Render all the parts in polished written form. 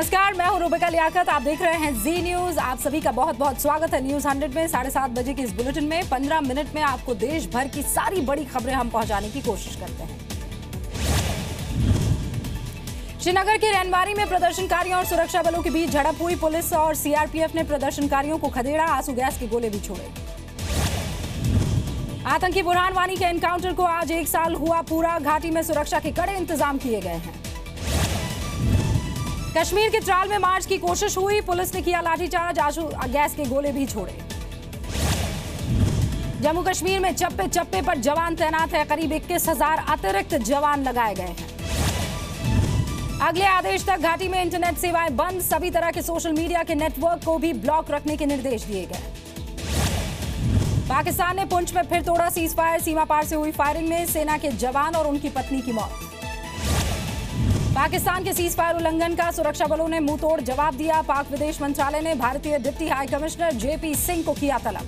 नमस्कार, मैं हूं रुबिका लियाकत। आप देख रहे हैं जी न्यूज। आप सभी का बहुत बहुत स्वागत है न्यूज 100 में। 7:30 बजे के इस बुलेटिन में 15 मिनट में आपको देश भर की सारी बड़ी खबरें हम पहुंचाने की कोशिश करते हैं। श्रीनगर के रैनबारी में प्रदर्शनकारियों और सुरक्षा बलों के बीच झड़प हुई। पुलिस और सीआरपीएफ ने प्रदर्शनकारियों को खदेड़ा, आंसू गैस के गोले भी छोड़े। आतंकी बुरहान वानी के एनकाउंटर को आज 1 साल हुआ पूरा। घाटी में सुरक्षा के कड़े इंतजाम किए गए हैं। कश्मीर के त्राल में मार्च की कोशिश हुई। पुलिस ने किया लाठीचार्ज, आंसू गैस के गोले भी छोड़े। जम्मू कश्मीर में चप्पे चप्पे पर जवान तैनात है। करीब 21,000 अतिरिक्त जवान लगाए गए हैं। अगले आदेश तक घाटी में इंटरनेट सेवाएं बंद। सभी तरह के सोशल मीडिया के नेटवर्क को भी ब्लॉक रखने के निर्देश दिए गए। पाकिस्तान ने पुंछ में फिर तोड़ा सीज फायर। सीमा पार से हुई फायरिंग में सेना के जवान और उनकी पत्नी की मौत। पाकिस्तान के सीज फायर उल्लंघन का सुरक्षा बलों ने मुंह तोड़ जवाब दिया। पाक विदेश मंत्रालय ने भारतीय deputy high commissioner JP Singh को किया तलब।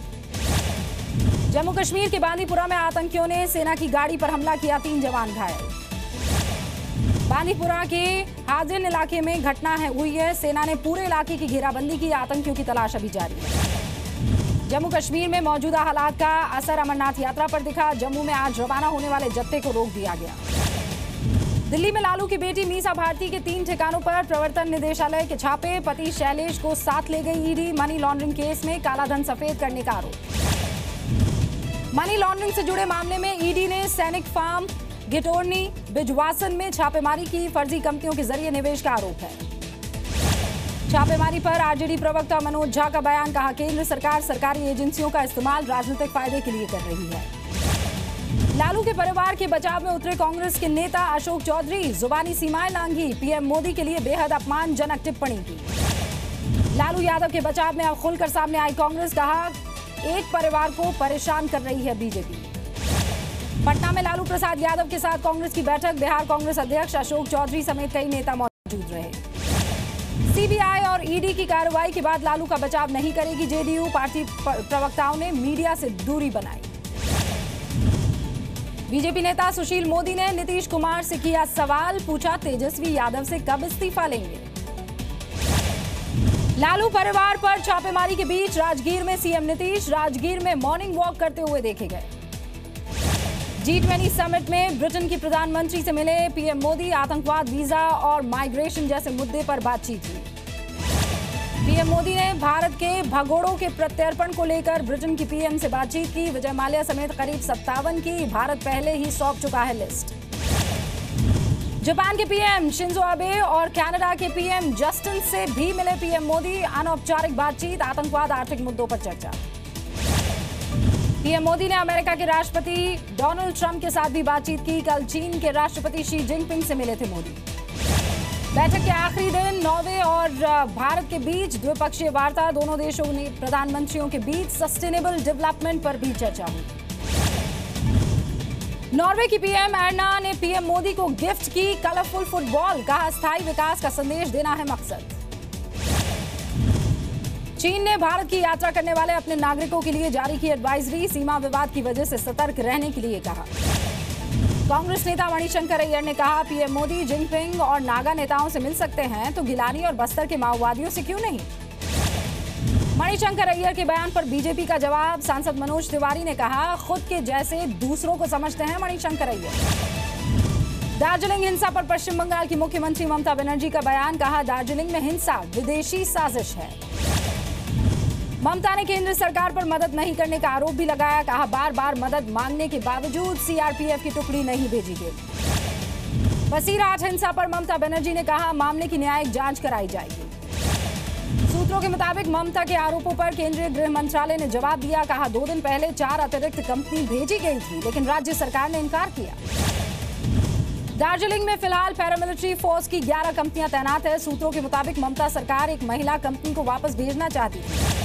जम्मू कश्मीर के बांदीपुरा में आतंकियों ने सेना की गाड़ी पर हमला किया, 3 जवान घायल। बांदीपुरा के हाजिन इलाके में घटना हुई है। सेना ने पूरे इलाके की घेराबंदी की। आतंकियों की तलाश अभी जारी है। जम्मू कश्मीर में मौजूदा हालात का असर अमरनाथ यात्रा पर दिखा। जम्मू में आज रवाना होने वाले जत्थे को रोक दिया गया। दिल्ली में लालू की बेटी मीसा भारती के 3 ठिकानों पर प्रवर्तन निदेशालय के छापे। पति शैलेश को साथ ले गई ईडी। मनी लॉन्ड्रिंग केस में काला धन सफेद करने का आरोप। मनी लॉन्ड्रिंग से जुड़े मामले में ईडी ने सैनिक फार्म गिटोरनी बिजवासन में छापेमारी की। फर्जी कंपनियों के जरिए निवेश का आरोप है। छापेमारी पर आरजेडी प्रवक्ता मनोज झा का बयान। कहा, केंद्र सरकार सरकारी एजेंसियों का इस्तेमाल राजनीतिक फायदे के लिए कर रही है। लालू के परिवार के बचाव में उतरे कांग्रेस के नेता अशोक चौधरी। जुबानी सीमाएं लांघी। पीएम मोदी के लिए बेहद अपमानजनक टिप्पणी की। लालू यादव के बचाव में अब खुलकर सामने आई कांग्रेस। कहा, एक परिवार को परेशान कर रही है बीजेपी। पटना में लालू प्रसाद यादव के साथ कांग्रेस की बैठक। बिहार कांग्रेस अध्यक्ष अशोक चौधरी समेत कई नेता मौजूद रहे। सीबीआई और ईडी की कार्रवाई के बाद लालू का बचाव नहीं करेगी जेडीयू। पार्टी प्रवक्ताओं ने मीडिया से दूरी बनाई। बीजेपी नेता सुशील मोदी ने नीतीश कुमार से किया सवाल। पूछा, तेजस्वी यादव से कब इस्तीफा लेंगे। लालू परिवार पर छापेमारी के बीच राजगीर में सीएम नीतीश राजगीर में मॉर्निंग वॉक करते हुए देखे गए। G20 समिट में ब्रिटेन की प्रधानमंत्री से मिले पीएम मोदी। आतंकवाद, वीजा और माइग्रेशन जैसे मुद्दे पर बातचीत हुई। पीएम मोदी ने भारत के भगोड़ों के प्रत्यर्पण को लेकर ब्रिटेन की पीएम से बातचीत की। विजय माल्या समेत करीब 57 की भारत पहले ही सौंप चुका है लिस्ट। जापान के पीएम शिंजो आबे और कनाडा के पीएम जस्टिन से भी मिले पीएम मोदी। अनौपचारिक बातचीत, आतंकवाद, आर्थिक मुद्दों पर चर्चा। पीएम मोदी ने अमेरिका के राष्ट्रपति डोनाल्ड ट्रंप के साथ भी बातचीत की। कल चीन के राष्ट्रपति शी जिनपिंग से मिले थे मोदी। बैठक के आखिरी दिन नॉर्वे और भारत के बीच द्विपक्षीय वार्ता। दोनों देशों ने प्रधानमंत्रियों के बीच सस्टेनेबल डेवलपमेंट पर भी चर्चा हुई। नॉर्वे की पीएम एर्ना ने पीएम मोदी को गिफ्ट की कलरफुल फुटबॉल। कहा, स्थायी विकास का संदेश देना है मकसद। चीन ने भारत की यात्रा करने वाले अपने नागरिकों के लिए जारी की एडवाइजरी। सीमा विवाद की वजह से सतर्क रहने के लिए कहा। कांग्रेस नेता मणिशंकर अय्यर ने कहा, पीएम मोदी जिनपिंग और नागा नेताओं से मिल सकते हैं तो गिलानी और बस्तर के माओवादियों से क्यों नहीं। मणिशंकर अय्यर के बयान पर बीजेपी का जवाब। सांसद मनोज तिवारी ने कहा, खुद के जैसे दूसरों को समझते हैं मणिशंकर अय्यर। दार्जिलिंग हिंसा पर पश्चिम बंगाल की मुख्यमंत्री ममता बनर्जी का बयान। कहा, दार्जिलिंग में हिंसा विदेशी साजिश है। ममता ने केंद्र सरकार पर मदद नहीं करने का आरोप भी लगाया। कहा, बार बार मदद मांगने के बावजूद सीआरपीएफ की टुकड़ी नहीं भेजी गई। बसीराट हिंसा पर ममता बनर्जी ने कहा, मामले की न्यायिक जांच कराई जाएगी। सूत्रों के मुताबिक ममता के आरोपों पर केंद्रीय गृह मंत्रालय ने जवाब दिया। कहा, 2 दिन पहले 4 अतिरिक्त कंपनी भेजी गई थी, लेकिन राज्य सरकार ने इनकार किया। दार्जिलिंग में फिलहाल पैरामिलिट्री फोर्स की 11 कंपनियां तैनात है। सूत्रों के मुताबिक ममता सरकार एक महिला कंपनी को वापस भेजना चाहती थी।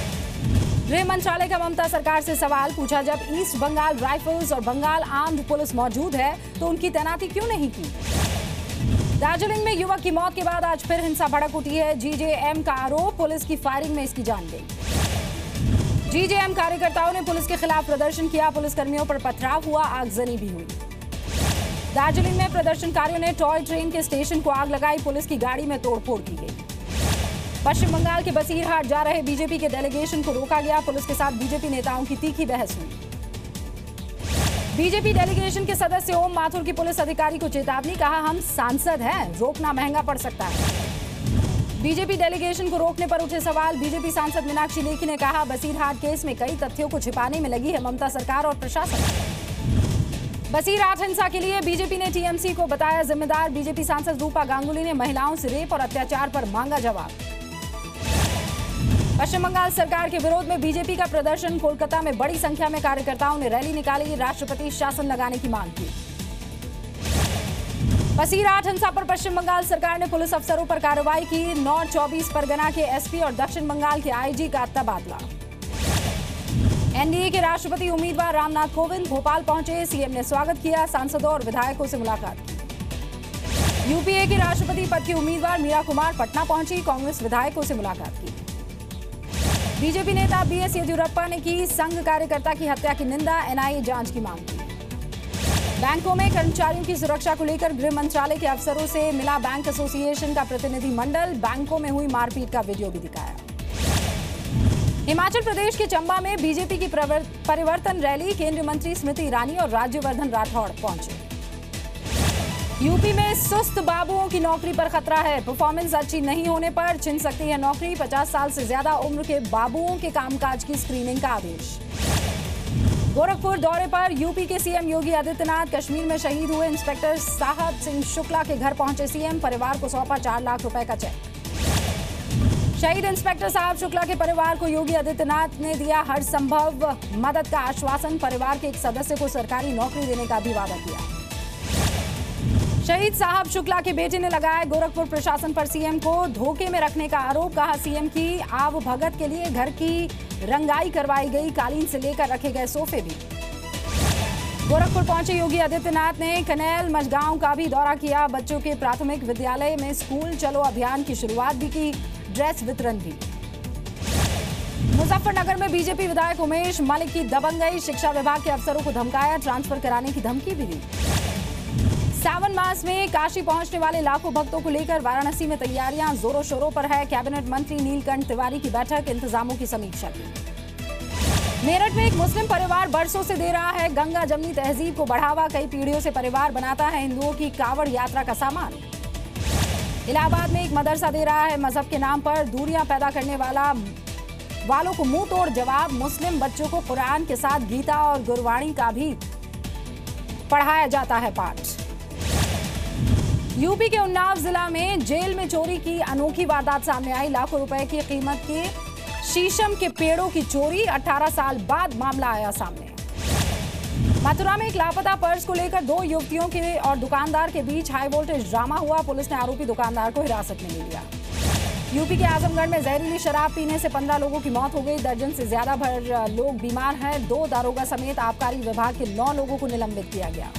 गृह मंत्रालय का ममता सरकार से सवाल पूछा, जब ईस्ट बंगाल राइफल्स और बंगाल आर्म्ड पुलिस मौजूद है तो उनकी तैनाती क्यों नहीं की। दार्जिलिंग में युवक की मौत के बाद आज फिर हिंसा भड़क उठी है। जीजेएम का आरोप, पुलिस की फायरिंग में इसकी जान गई। जीजेएम कार्यकर्ताओं ने पुलिस के खिलाफ प्रदर्शन किया। पुलिसकर्मियों पर पथराव हुआ, आगजनी भी हुई। दार्जिलिंग में प्रदर्शनकारियों ने टॉय ट्रेन के स्टेशन को आग लगाई। पुलिस की गाड़ी में तोड़फोड़ की गई। पश्चिम बंगाल के बसीरहाट जा रहे बीजेपी के डेलीगेशन को रोका गया। पुलिस के साथ बीजेपी नेताओं की तीखी बहस हुई। बीजेपी डेलीगेशन के सदस्य ओम माथुर की पुलिस अधिकारी को चेतावनी, कहा हम सांसद हैं, रोकना महंगा पड़ सकता है। बीजेपी डेलीगेशन को रोकने पर उठे सवाल। बीजेपी सांसद मीनाक्षी लेखी ने कहा बसीरहाट केस में कई तथ्यों को छिपाने में लगी है ममता सरकार और प्रशासन। बसीरहाट हिंसा के लिए बीजेपी ने टीएमसी को बताया जिम्मेदार। बीजेपी सांसद रूपा गांगुली ने महिलाओं से रेप और अत्याचार पर मांगा जवाब। पश्चिम बंगाल सरकार के विरोध में बीजेपी का प्रदर्शन। कोलकाता में बड़ी संख्या में कार्यकर्ताओं ने रैली निकाली, राष्ट्रपति शासन लगाने की मांग की। बसीरहाट हिंसा पर पश्चिम बंगाल सरकार ने पुलिस अफसरों पर कार्रवाई की। नॉर्थ 24 परगना के एसपी और दक्षिण बंगाल के आईजी का तबादला। एनडीए के राष्ट्रपति उम्मीदवार रामनाथ कोविंद भोपाल पहुंचे, सीएम ने स्वागत किया, सांसदों और विधायकों से मुलाकात की। यूपीए के राष्ट्रपति पद की उम्मीदवार मीरा कुमार पटना पहुंची, कांग्रेस विधायकों से मुलाकात की। बीजेपी नेता बीएस येदियुरप्पा ने की संघ कार्यकर्ता की हत्या की निंदा, एनआईए जांच की मांग की। बैंकों में कर्मचारियों की सुरक्षा को लेकर गृह मंत्रालय के अफसरों से मिला बैंक एसोसिएशन का प्रतिनिधिमंडल, बैंकों में हुई मारपीट का वीडियो भी दिखाया। हिमाचल प्रदेश के चंबा में बीजेपी की परिवर्तन रैली, केंद्रीय मंत्री स्मृति ईरानी और राज्यवर्धन राठौड़ पहुंचे। यूपी में सुस्त बाबुओं की नौकरी पर खतरा है, परफॉर्मेंस अच्छी नहीं होने पर छिन सकती है नौकरी। 50 साल से ज्यादा उम्र के बाबुओं के कामकाज की स्क्रीनिंग का आदेश। गोरखपुर दौरे पर यूपी के सीएम योगी आदित्यनाथ, कश्मीर में शहीद हुए इंस्पेक्टर साहब सिंह शुक्ला के घर पहुंचे सीएम, परिवार को सौंपा 4 लाख रुपए का चेक। शहीद इंस्पेक्टर साहब शुक्ला के परिवार को योगी आदित्यनाथ ने दिया हर संभव मदद का आश्वासन, परिवार के एक सदस्य को सरकारी नौकरी देने का भी वादा किया। शहीद साहब शुक्ला के बेटे ने लगाया गोरखपुर प्रशासन पर सीएम को धोखे में रखने का आरोप, कहा सीएम की आव भगत के लिए घर की रंगाई करवाई गई, कालीन से लेकर रखे गए सोफे भी। गोरखपुर पहुंचे योगी आदित्यनाथ ने कनेल मझगांव का भी दौरा किया, बच्चों के प्राथमिक विद्यालय में स्कूल चलो अभियान की शुरुआत भी की, ड्रेस वितरण भी। मुजफ्फरनगर में बीजेपी विधायक उमेश मलिक की दबंगई, शिक्षा विभाग के अफसरों को धमकाया, ट्रांसफर कराने की धमकी भी दी। सावन मास में काशी पहुंचने वाले लाखों भक्तों को लेकर वाराणसी में तैयारियां जोरों शोरों पर है, कैबिनेट मंत्री नीलकंठ तिवारी की बैठक, इंतजामों की समीक्षा की। मेरठ में एक मुस्लिम परिवार बरसों से दे रहा है गंगा जमनी तहजीब को बढ़ावा, कई पीढ़ियों से परिवार बनाता है हिंदुओं की कावड़ यात्रा का सामान। इलाहाबाद में एक मदरसा दे रहा है मजहब के नाम पर दूरियां पैदा करने वालों को मुंह तोड़ जवाब, मुस्लिम बच्चों को कुरान के साथ गीता और गुरबाणी का भी पढ़ाया जाता है पाठ। यूपी के उन्नाव जिला में जेल में चोरी की अनोखी वारदात सामने आई, लाखों रुपए की कीमत के शीशम के पेड़ों की चोरी, 18 साल बाद मामला आया सामने। मथुरा में एक लापता पर्स को लेकर 2 युवतियों के और दुकानदार के बीच हाई वोल्टेज ड्रामा हुआ, पुलिस ने आरोपी दुकानदार को हिरासत में ले लिया। यूपी के आजमगढ़ में जहरीली शराब पीने से 15 लोगों की मौत हो गई, दर्जन से ज्यादा लोग बीमार हैं, 2 दारोगा समेत आबकारी विभाग के 9 लोगों को निलंबित किया गया।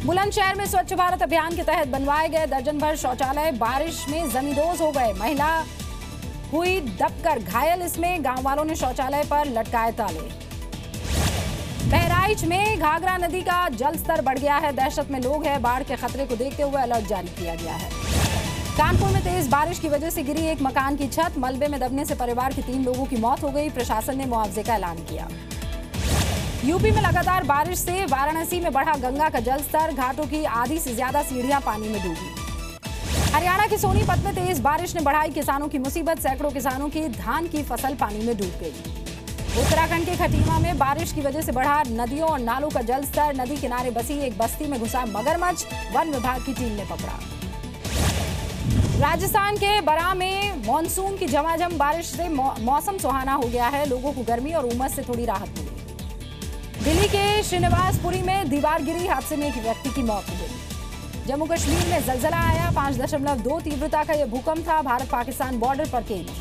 बुलंदशहर में स्वच्छ भारत अभियान के तहत बनवाए गए दर्जन भर शौचालय बारिश में जमींदोज हो गए, महिला हुई दबकर घायल, इसमें गांव वालों ने शौचालय पर लटकाए ताले। बहराइच में घाघरा नदी का जलस्तर बढ़ गया है, दहशत में लोग हैं, बाढ़ के खतरे को देखते हुए अलर्ट जारी किया गया है। कानपुर में तेज बारिश की वजह से गिरी एक मकान की छत, मलबे में दबने से परिवार के 3 लोगों की मौत हो गई, प्रशासन ने मुआवजे का ऐलान किया। यूपी में लगातार बारिश से वाराणसी में बढ़ा गंगा का जलस्तर, घाटों की आधी से ज्यादा सीढ़ियां पानी में डूबी। हरियाणा के सोनीपत में तेज बारिश ने बढ़ाई किसानों की मुसीबत, सैकड़ों किसानों की धान की फसल पानी में डूब गई। उत्तराखंड के खटीमा में बारिश की वजह से बढ़ा नदियों और नालों का जलस्तर, नदी किनारे बसी एक बस्ती में घुसा मगरमच्छ, वन विभाग की टीम ने पकड़ा। राजस्थान के बरा में मानसून की झमाझम बारिश से मौसम सुहाना हो गया है, लोगों को गर्मी और उमस से थोड़ी राहत मिली। दिल्ली के श्रीनिवासपुरी में दीवार गिरी, हादसे में एक व्यक्ति की मौत हो गई। जम्मू कश्मीर में जलजला आया, 5.2 तीव्रता का यह भूकंप था, भारत पाकिस्तान बॉर्डर पर केंद्र।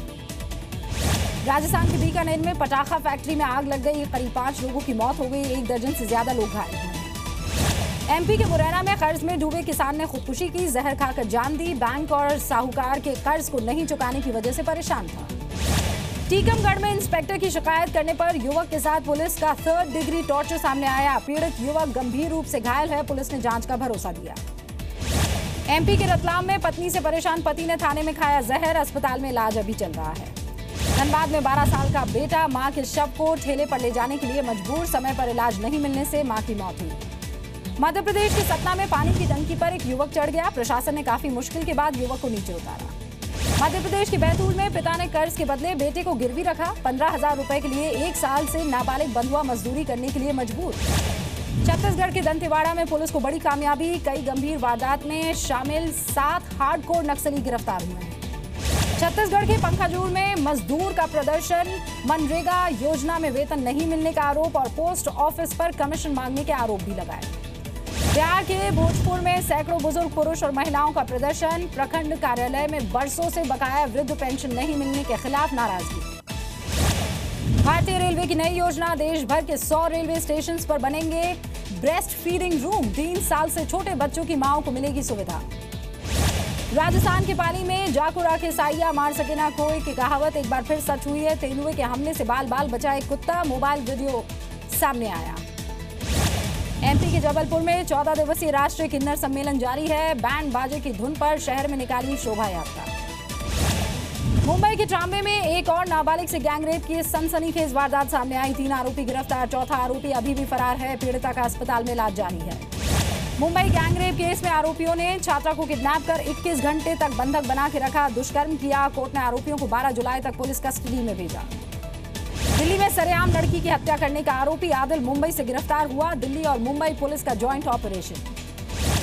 राजस्थान के बीकानेर में पटाखा फैक्ट्री में आग लग गई, करीब 5 लोगों की मौत हो गई, 1 दर्जन से ज्यादा लोग घायल हुए। एमपी के मुरैना में कर्ज में डूबे किसान ने खुदकुशी की, जहर खाकर जान दी, बैंक और साहूकार के कर्ज को नहीं चुकाने की वजह से परेशान था। टीकमगढ़ में इंस्पेक्टर की शिकायत करने पर युवक के साथ पुलिस का 3rd डिग्री टॉर्चर सामने आया, पीड़ित युवक गंभीर रूप से घायल है, पुलिस ने जांच का भरोसा दिया। एमपी के रतलाम में पत्नी से परेशान पति ने थाने में खाया जहर, अस्पताल में इलाज अभी चल रहा है। धनबाद में 12 साल का बेटा मां के शव को ठेले पर ले जाने के लिए मजबूर, समय पर इलाज नहीं मिलने से मां की मौत हुई। मध्य प्रदेश के सतना में पानी की टंकी पर एक युवक चढ़ गया, प्रशासन ने काफी मुश्किल के बाद युवक को नीचे उतारा। मध्य प्रदेश के बैतूल में पिता ने कर्ज के बदले बेटे को गिरवी रखा, 15,000 रुपए के लिए 1 साल से नाबालिग बंधुआ मजदूरी करने के लिए मजबूर। छत्तीसगढ़ के दंतेवाड़ा में पुलिस को बड़ी कामयाबी, कई गंभीर वारदात में शामिल 7 हार्डकोर नक्सली गिरफ्तार हुए हैं। छत्तीसगढ़ के पंखाजूर में मजदूर का प्रदर्शन, मनरेगा योजना में वेतन नहीं मिलने का आरोप और पोस्ट ऑफिस पर कमीशन मांगने के आरोप भी लगाए। बिहार के भोजपुर में सैकड़ों बुजुर्ग पुरुष और महिलाओं का प्रदर्शन, प्रखंड कार्यालय में बरसों से बकाया वृद्ध पेंशन नहीं मिलने के खिलाफ नाराजगी। भारतीय रेलवे की नई योजना, देश भर के 100 रेलवे स्टेशन पर बनेंगे ब्रेस्ट फीडिंग रूम, 3 साल से छोटे बच्चों की मांओं को मिलेगी सुविधा। राजस्थान के पाली में जाकुरा के साइया मार सके ना कोई की कहावत एक बार फिर सच हुई है। तेंदुए के हमले से बाल बाल बचा एक कुत्ता, मोबाइल वीडियो सामने आया। एमपी के जबलपुर में 14 दिवसीय राष्ट्रीय किन्नर सम्मेलन जारी है, बैंड बाजे की धुन पर शहर में निकाली शोभा यात्रा। मुंबई के ट्राम्बे में एक और नाबालिग से गैंगरेप की सनसनीखेज वारदात सामने आई, 3 आरोपी गिरफ्तार, चौथा आरोपी अभी भी फरार है, पीड़िता का अस्पताल में इलाज जारी है। मुंबई गैंगरेप केस में आरोपियों ने छात्रा को किडनैप कर 21 घंटे तक बंधक बना के रखा, दुष्कर्म किया। कोर्ट ने आरोपियों को 12 जुलाई तक पुलिस कस्टडी में भेजा। दिल्ली में सरेआम लड़की की हत्या करने का आरोपी आदिल मुंबई से गिरफ्तार हुआ, दिल्ली और मुंबई पुलिस का जॉइंट ऑपरेशन।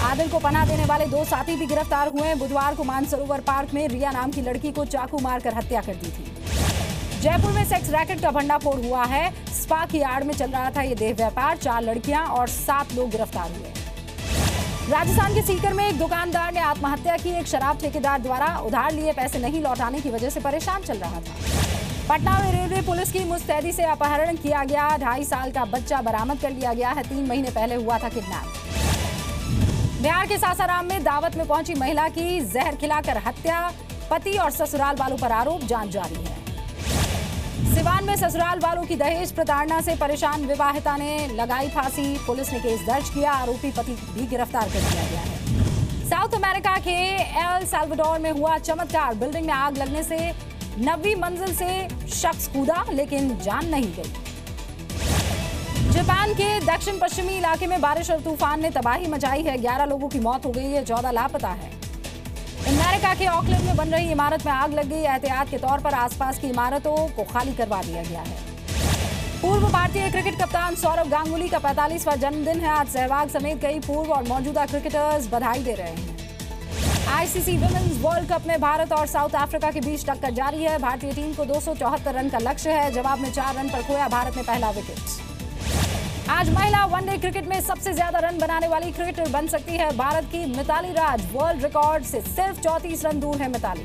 आदिल को पनाह देने वाले 2 साथी भी गिरफ्तार हुए। बुधवार को मानसरोवर पार्क में रिया नाम की लड़की को चाकू मारकर हत्या कर दी थी। जयपुर में सेक्स रैकेट का भंडाफोड़ हुआ है, स्पा की आड़ में चल रहा था ये देह व्यापार, 4 लड़कियां और 7 लोग गिरफ्तार हुए। राजस्थान के सीकर में एक दुकानदार ने आत्महत्या की, एक शराब ठेकेदार द्वारा उधार लिए पैसे नहीं लौटाने की वजह से परेशान चल रहा था। पटना में रेलवे पुलिस की मुस्तैदी से अपहरण किया गया, 2.5 साल का बच्चा बरामद कर लिया गया है, 3 महीने पहले हुआ था किडनैप। बिहार के सासाराम में दावत में पहुंची महिला की जहर खिलाकर हत्या, पति और ससुराल वालों पर आरोप, जांच जारी है। सिवान में ससुराल वालों की दहेज प्रताड़ना से परेशान विवाहिता ने लगाई फांसी, पुलिस ने केस दर्ज किया, आरोपी पति भी गिरफ्तार कर लिया गया है। साउथ अमेरिका के एल साल्वाडोर में हुआ चमत्कार, बिल्डिंग में आग लगने से 9वीं मंजिल से शख्स कूदा लेकिन जान नहीं गई। जापान के दक्षिण पश्चिमी इलाके में बारिश और तूफान ने तबाही मचाई है, 11 लोगों की मौत हो गई है, 14 लापता है। अमेरिका के ऑकलैंड में बन रही इमारत में आग लग गई, एहतियात के तौर पर आसपास की इमारतों को खाली करवा दिया गया है। पूर्व भारतीय क्रिकेट कप्तान सौरव गांगुली का 45वां जन्मदिन है, आज सहवाग समेत कई पूर्व और मौजूदा क्रिकेटर्स बधाई दे रहे हैं। आईसीसी विमेंस वर्ल्ड कप में भारत और साउथ अफ्रीका के बीच टक्कर जारी है, भारतीय टीम को 274 रन का लक्ष्य है, जवाब में 4 रन पर खोया भारत ने पहला विकेट। आज महिला वनडे क्रिकेट में सबसे ज्यादा रन बनाने वाली क्रिकेटर बन सकती है भारत की मिताली राज, वर्ल्ड रिकॉर्ड से सिर्फ 34 रन दूर है मिताली।